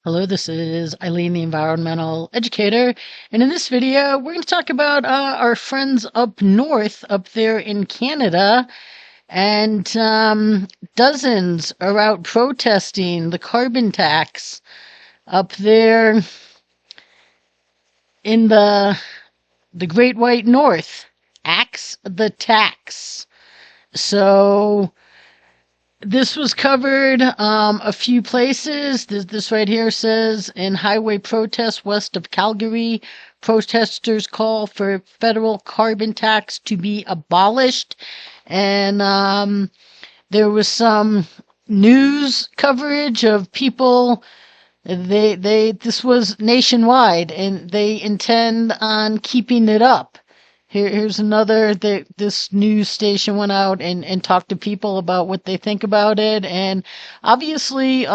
Hello, this is Eileen, the environmental educator, and in this video, we're going to talk about our friends up north, up there in Canada, and dozens are out protesting the carbon tax up there in the Great White North. Axe the tax. So this was covered a few places. This right here says in highway protests west of Calgary, protesters call for federal carbon tax to be abolished. And there was some news coverage of people. This was nationwide, and they intend on keeping it up. Here's another. This news station went out and talked to people about what they think about it, and obviously,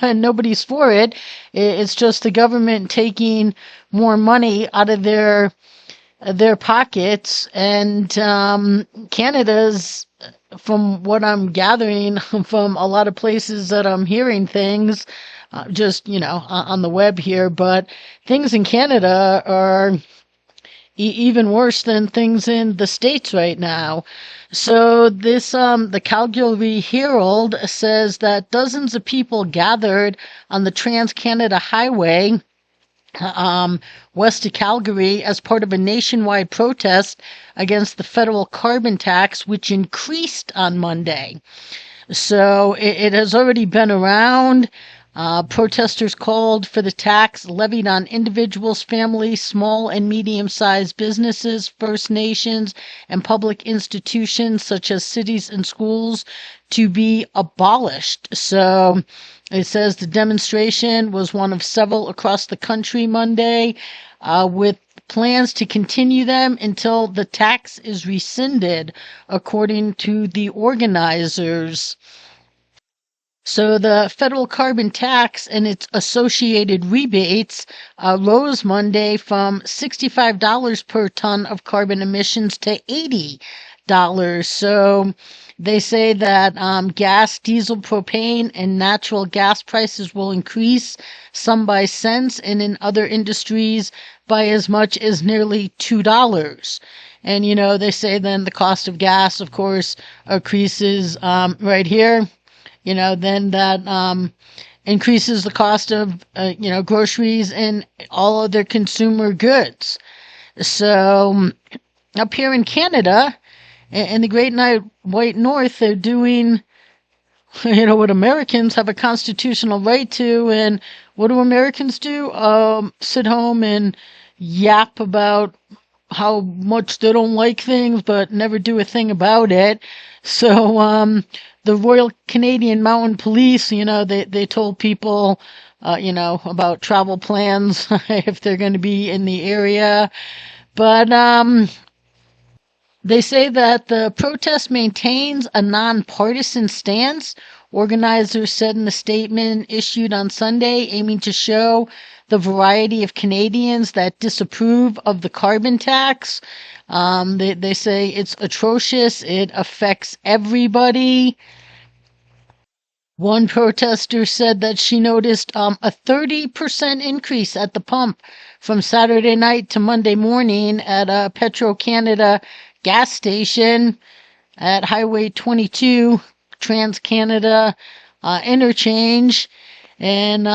nobody's for it. It's just the government taking more money out of their pockets, and Canada's, from what I'm gathering from a lot of places that I'm hearing things, just on the web here, but things in Canada are even worse than things in the States right now. So this, the Calgary Herald says that dozens of people gathered on the Trans-Canada Highway, west of Calgary as part of a nationwide protest against the federal carbon tax, which increased on Monday. So it has already been around. Protesters called for the tax levied on individuals, families, small and medium-sized businesses, First Nations, and public institutions such as cities and schools to be abolished. So it says the demonstration was one of several across the country Monday, with plans to continue them until the tax is rescinded, according to the organizers. So the federal carbon tax and its associated rebates rose Monday from $65 per ton of carbon emissions to $80. So they say that gas, diesel, propane, and natural gas prices will increase, some by cents, and in other industries by as much as nearly $2. And, they say then the cost of gas, of course, increases right here. Then that increases the cost of, groceries and all other consumer goods. So up here in Canada, in the Great White North, they're doing, what Americans have a constitutional right to. And what do Americans do? Sit home and yap about how much they don't like things, but never do a thing about it. So, the Royal Canadian Mounted Police, they told people, about travel plans if they're going to be in the area. But they say that the protest maintains a nonpartisan stance. Organizers said in a statement issued on Sunday, aiming to show the variety of Canadians that disapprove of the carbon tax. They say it's atrocious. It affects everybody. One protester said that she noticed a 30% increase at the pump from Saturday night to Monday morning at a Petro-Canada gas station at Highway 22, Trans-Canada interchange. And,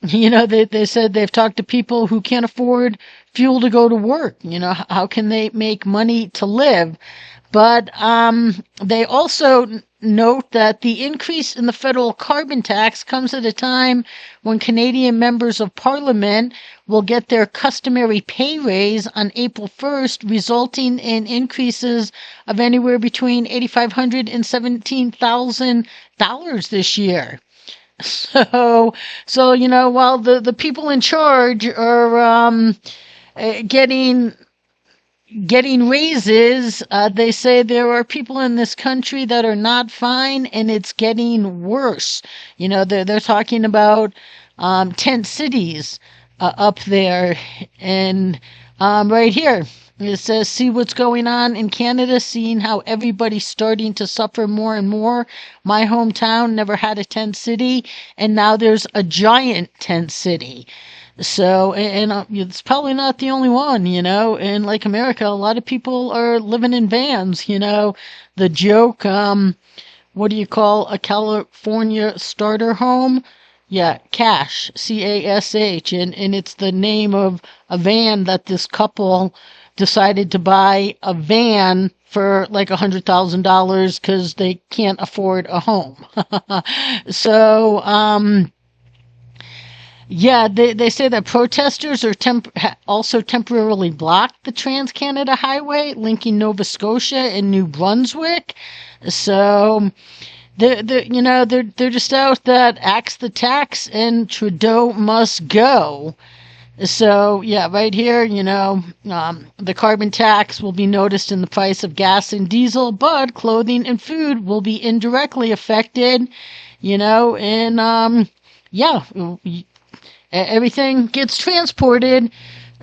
they said they've talked to people who can't afford fuel to go to work. How can they make money to live? But they also note that the increase in the federal carbon tax comes at a time when Canadian members of Parliament will get their customary pay raise on April 1st, resulting in increases of anywhere between $8,500 and $17,000 this year. So while the people in charge are getting raises, they say there are people in this country that are not fine, and it's getting worse. They're talking about tent cities up there, and Right here. It says, see what's going on in Canada, seeing how everybody's starting to suffer more and more. My hometown never had a tent city, and now there's a giant tent city. So, and it's probably not the only one, in like America, a lot of people are living in vans, the joke, what do you call a California starter home? Yeah, Cash, Cash, and it's the name of a van that this couple decided to buy a van for like $100,000 because they can't afford a home. So, yeah, they say that protesters are also temporarily blocked the Trans-Canada Highway linking Nova Scotia and New Brunswick. So they're just out that axe the tax and Trudeau must go. So yeah, right here, the carbon tax will be noticed in the price of gas and diesel, but clothing and food will be indirectly affected. And yeah, everything gets transported.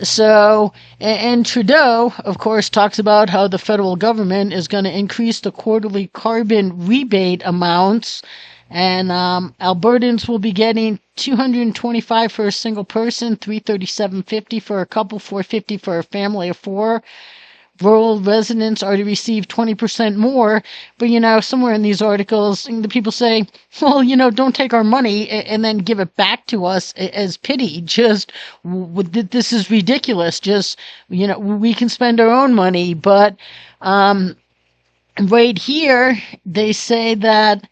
So, and Trudeau, of course, talks about how the federal government is going to increase the quarterly carbon rebate amounts, and Albertans will be getting $225 for a single person, $337.50 for a couple, $450 for a family of four. Rural residents are to receive 20% more, but somewhere in these articles, the people say, well, don't take our money and then give it back to us as pity. Just, this is ridiculous. Just, we can spend our own money. But right here, they say that,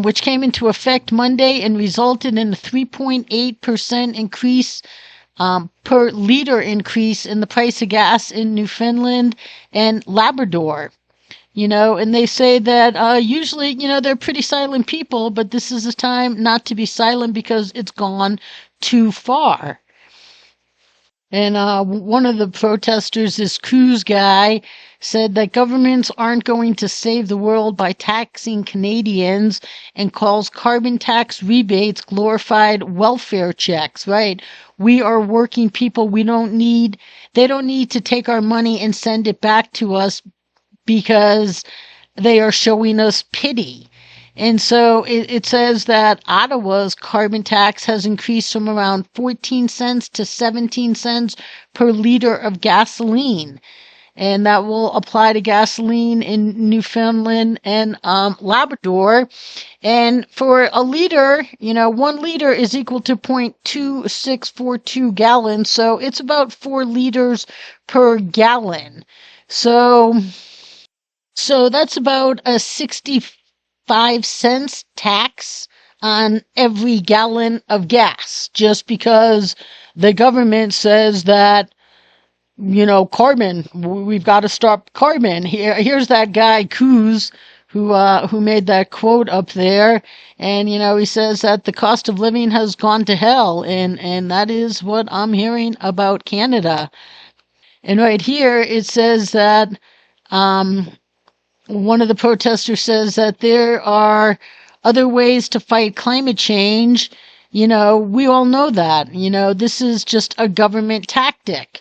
which came into effect Monday and resulted in a 3.8% increase per liter increase in the price of gas in Newfoundland and Labrador. And they say that usually, they're pretty silent people, but this is a time not to be silent because it's gone too far. And one of the protesters, this cruise guy, said that governments aren't going to save the world by taxing Canadians and calls carbon tax rebates glorified welfare checks, right? We are working people. They don't need to take our money and send it back to us because they are showing us pity. And so it says that Ottawa's carbon tax has increased from around 14 cents to 17 cents per liter of gasoline. And that will apply to gasoline in Newfoundland and Labrador. And for a liter, 1 liter is equal to 0.2642 gallons. So it's about 4 liters per gallon. So that's about a 65 cents tax on every gallon of gas, just because the government says that, carbon, we've got to stop carbon. Here's that guy, Coos, who made that quote up there. And, he says that the cost of living has gone to hell. And that is what I'm hearing about Canada. And right here, it says that, one of the protesters says that there are other ways to fight climate change. We all know that. This is just a government tactic.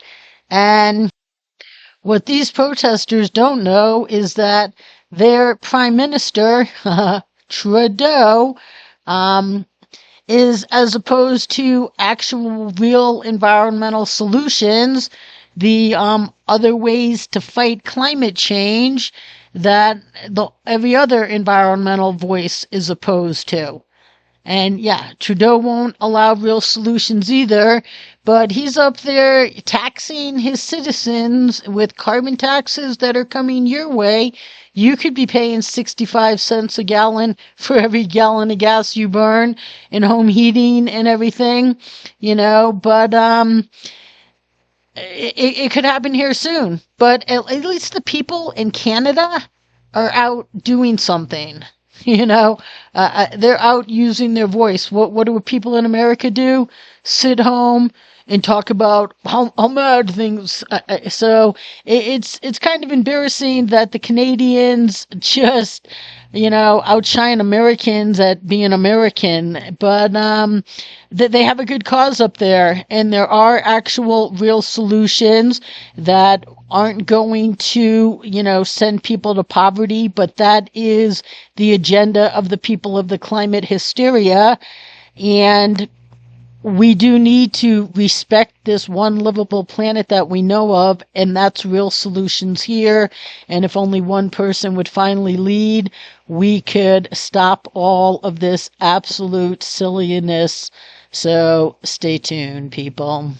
And what these protesters don't know is that their prime minister, Trudeau, is, as opposed to actual real environmental solutions, the other ways to fight climate change that every other environmental voice is opposed to. And yeah, Trudeau won't allow real solutions either, but he's up there taxing his citizens with carbon taxes that are coming your way. You could be paying 65 cents a gallon for every gallon of gas you burn in home heating and everything, but it could happen here soon. But at least the people in Canada are out doing something. They're out using their voice. What do people in America do? Sit home and talk about how mad things. So it's kind of embarrassing that the Canadians just, outshine Americans at being American. But that they have a good cause up there, and there are actual real solutions that aren't going to, send people to poverty, but that is the agenda of the people of the climate hysteria. And we do need to respect this one livable planet that we know of, and that's real solutions here. And if only one person would finally lead, we could stop all of this absolute silliness. So stay tuned, people.